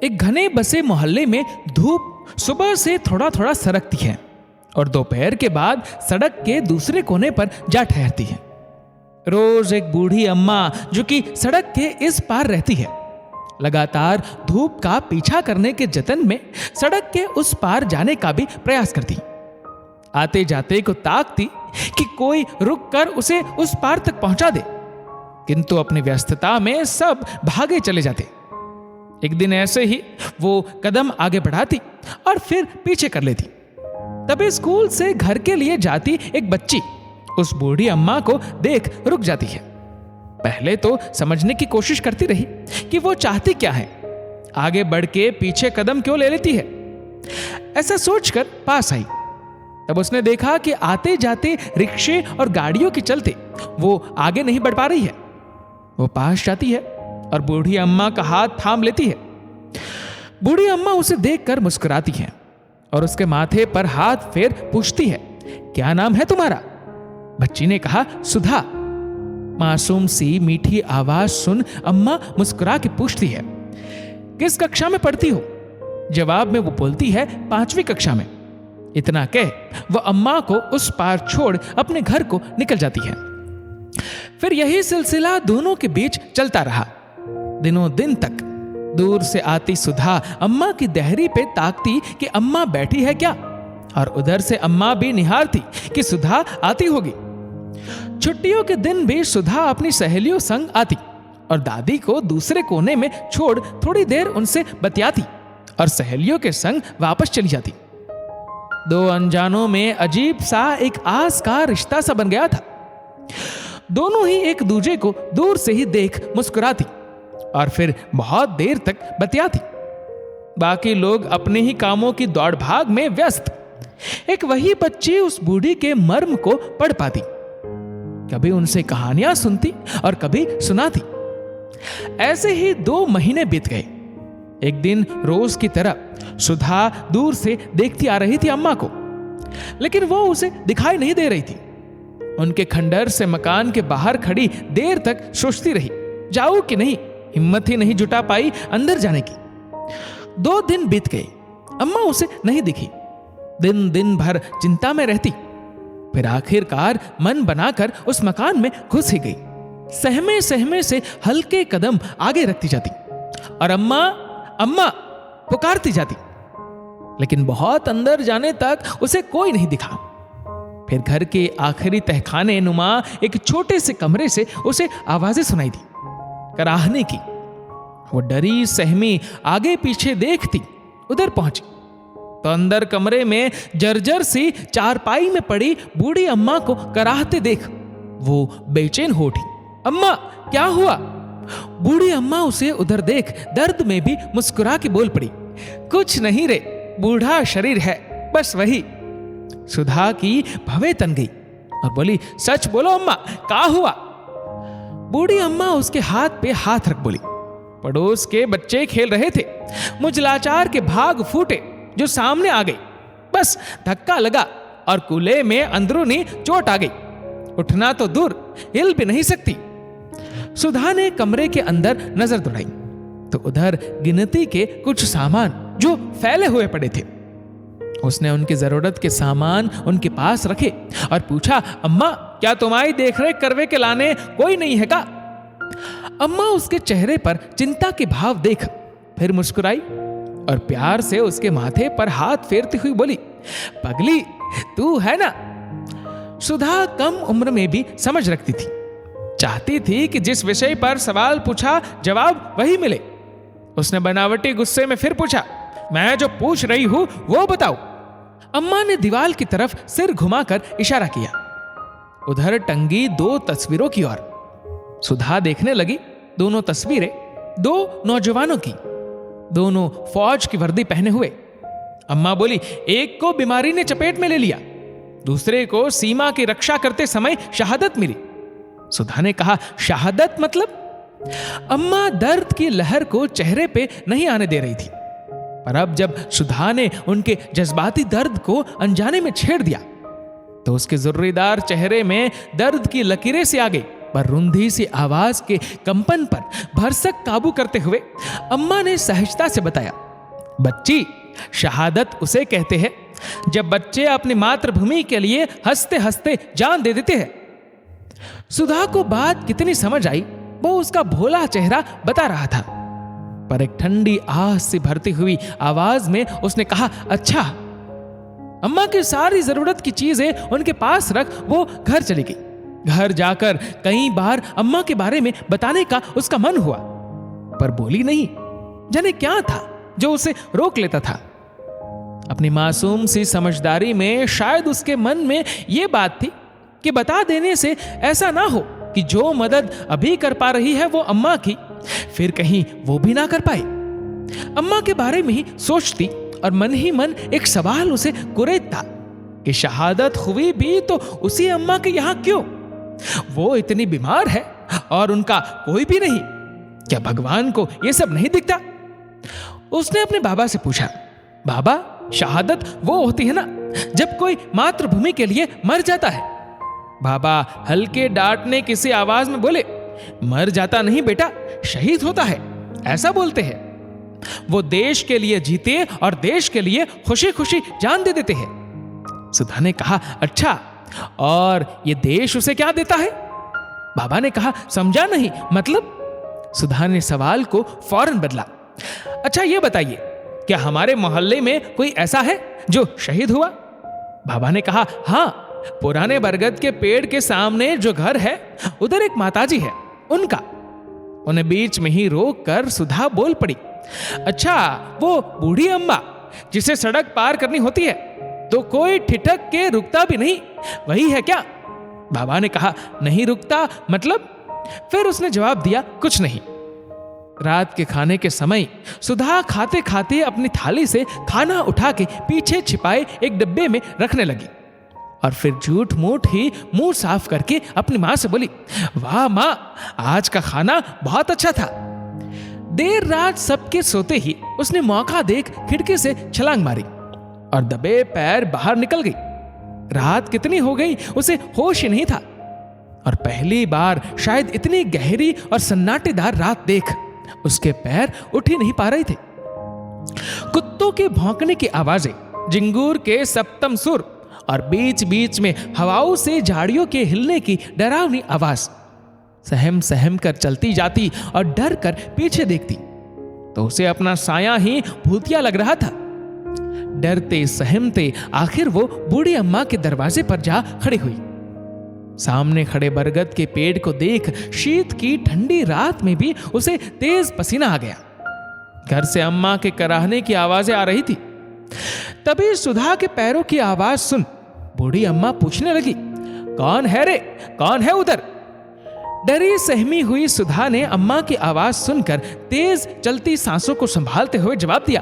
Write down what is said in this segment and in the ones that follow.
एक घने बसे मोहल्ले में धूप सुबह से थोड़ा थोड़ा सरकती है और दोपहर के बाद सड़क के दूसरे कोने पर जा ठहरती है। रोज एक बूढ़ी अम्मा जो कि सड़क के इस पार रहती है, लगातार धूप का पीछा करने के जतन में सड़क के उस पार जाने का भी प्रयास करती। आते जाते को ताकती कि कोई रुक कर उसे उस पार तक पहुंचा दे, किंतु अपनी व्यस्तता में सब भागे चले जाते। एक दिन ऐसे ही वो कदम आगे बढ़ाती और फिर पीछे कर लेती। तभी स्कूल से घर के लिए जाती एक बच्ची उस बूढ़ी अम्मा को देख रुक जाती है। पहले तो समझने की कोशिश करती रही कि वो चाहती क्या है, आगे बढ़ के पीछे कदम क्यों ले लेती है। ऐसा सोचकर पास आई। तब उसने देखा कि आते जाते रिक्शे और गाड़ियों के चलते वो आगे नहीं बढ़ पा रही है। वो पास जाती है और बूढ़ी अम्मा का हाथ थाम लेती है। बूढ़ी अम्मा उसे देखकर मुस्कुराती है और उसके माथे पर हाथ फेर पूछती है, क्या नाम है तुम्हारा? बच्ची ने कहा, सुधा। मासूम सी मीठी आवाज सुन अम्मा मुस्कुरा के पूछती है, किस कक्षा में पढ़ती हो? जवाब में वो बोलती है, 5वीं कक्षा में। इतना कह वो अम्मा को उस पार छोड़ अपने घर को निकल जाती है। फिर यही सिलसिला दोनों के बीच चलता रहा। दिनों दिन तक दूर से आती सुधा अम्मा की देहरी पे ताकती कि अम्मा बैठी है क्या, और उधर से अम्मा भी निहारती कि सुधा आती होगी। छुट्टियों के दिन भी सुधा अपनी सहेलियों संग आती और दादी को दूसरे कोने में छोड़ थोड़ी देर उनसे बतियाती और सहेलियों के संग वापस चली जाती। दो अनजानों में अजीब सा एक आस का रिश्ता सा बन गया था। दोनों ही एक दूजे को दूर से ही देख मुस्कुराती और फिर बहुत देर तक बतियाती। बाकी लोग अपने ही कामों की दौड़ भाग में व्यस्त। एक वही बच्ची उस बूढ़ी के मर्म को पढ़ पाती, कभी उनसे कहानियां सुनती और कभी सुनाती। ऐसे ही 2 महीने बीत गए। एक दिन रोज की तरह सुधा दूर से देखती आ रही थी अम्मा को, लेकिन वो उसे दिखाई नहीं दे रही थी। उनके खंडहर से मकान के बाहर खड़ी देर तक सोचती रही, जाऊं कि नहीं। हिम्मत ही नहीं जुटा पाई अंदर जाने की। 2 दिन बीत गए, अम्मा उसे नहीं दिखी। दिन दिन भर चिंता में रहती। फिर आखिरकार मन बनाकर उस मकान में घुस ही गई। सहमे सहमे से हल्के कदम आगे रखती जाती और अम्मा अम्मा पुकारती जाती, लेकिन बहुत अंदर जाने तक उसे कोई नहीं दिखा। फिर घर के आखिरी तहखाने नुमा एक छोटे से कमरे से उसे आवाजें सुनाई दी, कराहने की। वो डरी सहमी आगे पीछे देखती, उधर पहुंची तो अंदर कमरे में जर्जर सी चारपाई में पड़ी बूढ़ी अम्मा को कराहते देख वो बेचैन हो उठी। अम्मा क्या हुआ? बूढ़ी अम्मा उसे उधर देख दर्द में भी मुस्कुरा के बोल पड़ी, कुछ नहीं रे, बूढ़ा शरीर है, बस वही। सुधा की भवें तन गई और बोली, सच बोलो अम्मा, क्या हुआ? बूढ़ी अम्मा उसके हाथ पे हाथ रख बोली, पड़ोस के बच्चे खेल रहे थे, मुजलाचार के भाग फूटे जो सामने आ गई। बस धक्का लगा और कूल्हे में अंदरूनी चोट आ गई। उठना तो दूर, हिल भी नहीं सकती। सुधा ने कमरे के अंदर नजर दौड़ाई तो उधर गिनती के कुछ सामान जो फैले हुए पड़े थे। उसने उनकी जरूरत के सामान उनके पास रखे और पूछा, अम्मा क्या तुम्हारी देखरेख करवे के लाने कोई नहीं है का? अम्मा उसके चेहरे पर चिंता के भाव देख फिर मुस्कुराई और प्यार से उसके माथे पर हाथ फेरती हुई बोली, पगली तू है ना? सुधा कम उम्र में भी समझ रखती थी, चाहती थी कि जिस विषय पर सवाल पूछा जवाब वही मिले। उसने बनावटी गुस्से में फिर पूछा, मैं जो पूछ रही हूं वो बताओ। अम्मा ने दीवार की तरफ सिर घुमाकर इशारा किया, उधर टंगी 2 तस्वीरों की ओर। सुधा देखने लगी। दोनों तस्वीरें 2 नौजवानों की, दोनों फौज की वर्दी पहने हुए। अम्मा बोली, एक को बीमारी ने चपेट में ले लिया, दूसरे को सीमा की रक्षा करते समय शहादत मिली। सुधा ने कहा, शहादत मतलब? अम्मा दर्द की लहर को चेहरे पे नहीं आने दे रही थी, पर अब जब सुधा ने उनके जज्बाती दर्द को अनजाने में छेड़ दिया तो उसके जुर्रीदार चेहरे में दर्द की लकीरें से आ गई, पर रुंधी सी आवाज के कंपन पर भरसक काबू करते हुए अम्मा ने सहजता से बताया, बच्ची, शहादत उसे कहते हैं जब बच्चे अपनी मातृभूमि के लिए हंसते हंसते जान दे देते हैं। सुधा को बात कितनी समझ आई वो उसका भोला चेहरा बता रहा था, पर एक ठंडी आह से भरती हुई आवाज में उसने कहा, अच्छा। अम्मा की सारी जरूरत की चीजें उनके पास रख वो घर चली गई। घर जाकर कई बार अम्मा के बारे में बताने का उसका मन हुआ, पर बोली नहीं। जाने क्या था जो उसे रोक लेता था। अपनी मासूम सी समझदारी में शायद उसके मन में यह बात थी कि बता देने से ऐसा ना हो कि जो मदद अभी कर पा रही है वो अम्मा की, फिर कहीं वो भी ना कर पाए। अम्मा के बारे में ही सोचती और मन ही मन एक सवाल उसे कुरेदता कि शहादत हुई भी तो उसी अम्मा के यहां क्यों? वो इतनी बीमार है और उनका कोई भी नहीं। क्या भगवान को यह सब नहीं दिखता? उसने अपने बाबा से पूछा, बाबा, शहादत वो होती है ना जब कोई मातृभूमि के लिए मर जाता है। बाबा हल्के डांटने किसी आवाज में बोले, मर जाता नहीं बेटा, शहीद होता है, ऐसा बोलते हैं। वो देश के लिए जीते और देश के लिए खुशी खुशी जान दे देते हैं। सुधा ने कहा, अच्छा, और ये देश उसे क्या देता है? बाबा ने कहा, समझा नहीं, मतलब? सुधा ने सवाल को फौरन बदला, अच्छा ये बताइए, क्या हमारे मोहल्ले में कोई ऐसा है जो शहीद हुआ? बाबा ने कहा, हाँ, पुराने बरगद के पेड़ के सामने जो घर है उधर एक माताजी है, उनका। उन्हें बीच में ही रोक कर सुधा बोल पड़ी, अच्छा, वो बूढ़ी अम्मा जिसे सड़क पार करनी होती है तो कोई ठिठक के रुकता भी नहीं, वही है क्या? बाबा ने कहा, नहीं रुकता, मतलब? फिर उसने जवाब दिया, कुछ नहीं। रात के खाने के समय सुधा खाते खाते अपनी थाली से खाना उठा के पीछे छिपाए एक डब्बे में रखने लगी और फिर झूठ मूठ ही मुंह साफ करके अपनी मां से बोली, वाह मां, आज का खाना बहुत अच्छा था। देर रात सबके सोते ही उसने मौका देख खिड़की से छलांग मारी और दबे पैर बाहर निकल गई। रात कितनी हो गई उसे होश ही नहीं था और पहली बार शायद इतनी गहरी और सन्नाटेदार रात देख उसके पैर उठ ही नहीं पा रहे थे। कुत्तों के भौंकने की आवाजें, जिंगूर के सप्तम सुर और बीच बीच में हवाओं से झाड़ियों के हिलने की डरावनी आवाज सहम सहम कर चलती जाती और डर कर पीछे देखती तो उसे अपना साया ही भूतिया लग रहा था। डरते सहमते आखिर वो बूढ़ी अम्मा के दरवाजे पर जा खड़ी हुई। सामने खड़े बरगद के पेड़ को देख शीत की ठंडी रात में भी उसे तेज पसीना आ गया। घर से अम्मा के कराहने की आवाजें आ रही थी। तभी सुधा के पैरों की आवाज सुन बूढ़ी अम्मा पूछने लगी, कौन है रे, कौन है उधर? डरी सहमी हुई सुधा ने अम्मा की आवाज सुनकर तेज चलती सांसों को संभालते हुए जवाब दिया,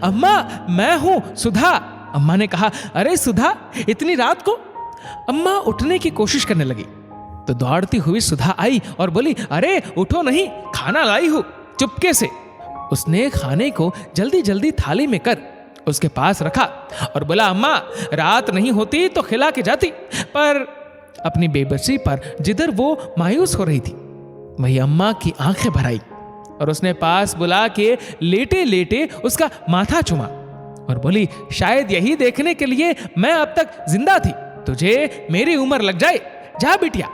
अम्मा, मैं हूं सुधा। अम्मा ने कहा, अरे सुधा, इतनी रात को? अम्मा उठने की कोशिश करने लगी तो दौड़ती हुई सुधा आई और बोली, अरे उठो नहीं, खाना लाई हूं, चुपके से। उसने खाने को जल्दी जल्दी थाली में कर उसके पास रखा और बोला, अम्मा, रात नहीं होती तो खिला के जाती, पर अपनी बेबसी पर जिधर वो मायूस हो रही थी वही अम्मा की आंखें भर आई और उसने पास बुला के लेटे लेटे उसका माथा चुमा और बोली, शायद यही देखने के लिए मैं अब तक जिंदा थी, तुझे मेरी उम्र लग जाए, जा बिटिया।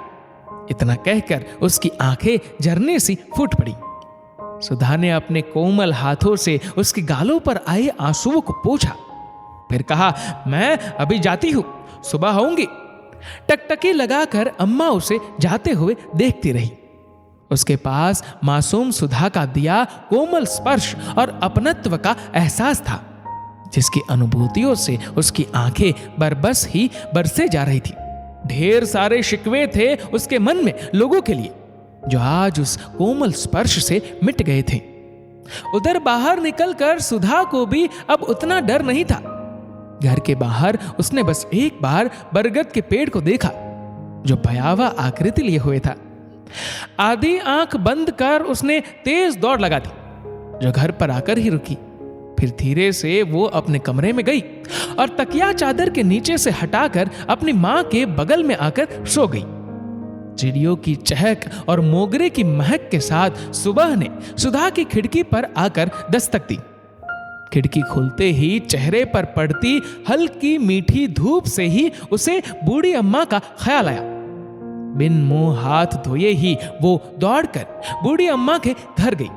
इतना कहकर उसकी आंखें झरने सी फूट पड़ी। सुधा ने अपने कोमल हाथों से उसके गालों पर आए आंसुओं को पोंछा, फिर कहा, मैं अभी जाती हूं, सुबह आऊंगी। टकटकी लगाकर अम्मा उसे जाते हुए देखती रही। उसके पास मासूम सुधा का दिया कोमल स्पर्श और अपनत्व का एहसास था, जिसकी अनुभूतियों से उसकी आंखें बरबस ही बरसे जा रही थी। ढेर सारे शिकवे थे उसके मन में लोगों के लिए, जो आज उस कोमल स्पर्श से मिट गए थे। उधर बाहर निकलकर सुधा को भी अब उतना डर नहीं था। घर के बाहर उसने बस एक बार बरगद के पेड़ को देखा जो भयावह आकृति लिए हुए था। आधी आंख बंद कर उसने तेज दौड़ लगा दी, जो घर पर आकर ही रुकी। फिर धीरे से वो अपने कमरे में गई और तकिया चादर के नीचे से हटाकर अपनी मां के बगल में आकर सो गई। चिड़ियों की चहक और मोगरे की महक के साथ सुबह ने सुधा की खिड़की पर आकर दस्तक दी। खिड़की खुलते ही चेहरे पर पड़ती हल्की मीठी धूप से ही उसे बूढ़ी अम्मा का ख्याल आया। बिन मुंह हाथ धोए ही वो दौड़कर बूढ़ी अम्मा के घर गई।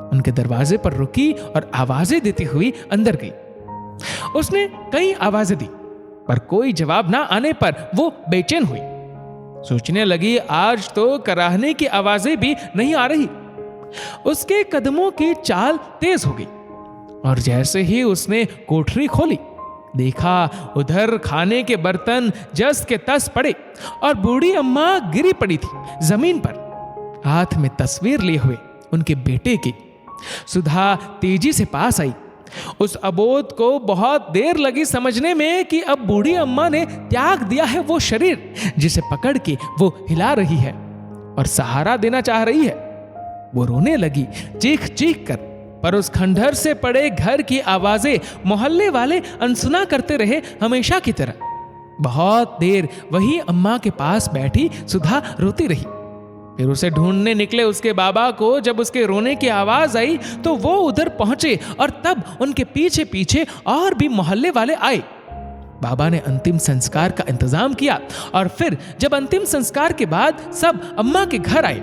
उनके दरवाजे पर रुकी और आवाजें देती हुई अंदर गई। उसने कई आवाजें दी पर कोई जवाब ना आने पर वो बेचैन हुई। सोचने लगी आज तो कराहने की आवाजें भी नहीं आ रही। उसके कदमों की चाल तेज हो गई और जैसे ही उसने कोठरी खोली देखा उधर खाने के बर्तन जस के तस पड़े और बूढ़ी अम्मा गिरी पड़ी थी जमीन पर, हाथ में तस्वीर लिए हुए उनके बेटे की। सुधा तेजी से पास आई। उस अबोध को बहुत देर लगी समझने में कि अब बूढ़ी अम्मा ने त्याग दिया है वो शरीर जिसे पकड़ के वो हिला रही है और सहारा देना चाह रही है। वो रोने लगी चीख चीख कर, पर उस खंडहर से पड़े घर की आवाजें मोहल्ले वाले अनसुना करते रहे हमेशा की तरह। बहुत देर वही अम्मा के पास बैठी सुधा रोती रही। फिर उसे ढूंढने निकले उसके बाबा को जब उसके रोने की आवाज आई तो वो उधर पहुंचे और तब उनके पीछे पीछे और भी मोहल्ले वाले आए। बाबा ने अंतिम संस्कार का इंतजाम किया और फिर जब अंतिम संस्कार के बाद सब अम्मा के घर आए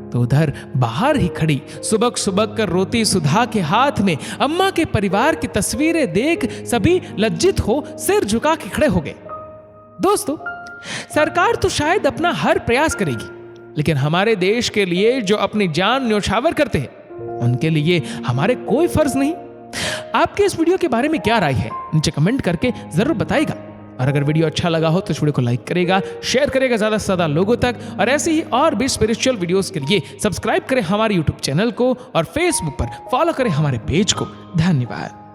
तो उधर बाहर ही खड़ी सुबक सुबक कर रोती सुधा के हाथ में अम्मा के परिवार की तस्वीरें देख सभी लज्जित हो सिर झुका के खड़े हो गए। दोस्तों, सरकार तो शायद अपना हर प्रयास करेगी, लेकिन हमारे देश के लिए जो अपनी जान न्योछावर करते हैं उनके लिए हमारे कोई फर्ज नहीं। आपके इस वीडियो के बारे में क्या राय है नीचे कमेंट करके जरूर बताइएगा। और अगर वीडियो अच्छा लगा हो तो इस वीडियो को लाइक करेगा, शेयर करेगा ज्यादा से ज्यादा लोगों तक। और ऐसे ही और भी स्पिरिचुअल वीडियोस के लिए सब्सक्राइब करें हमारे यूट्यूब चैनल को और फेसबुक पर फॉलो करें हमारे पेज को। धन्यवाद।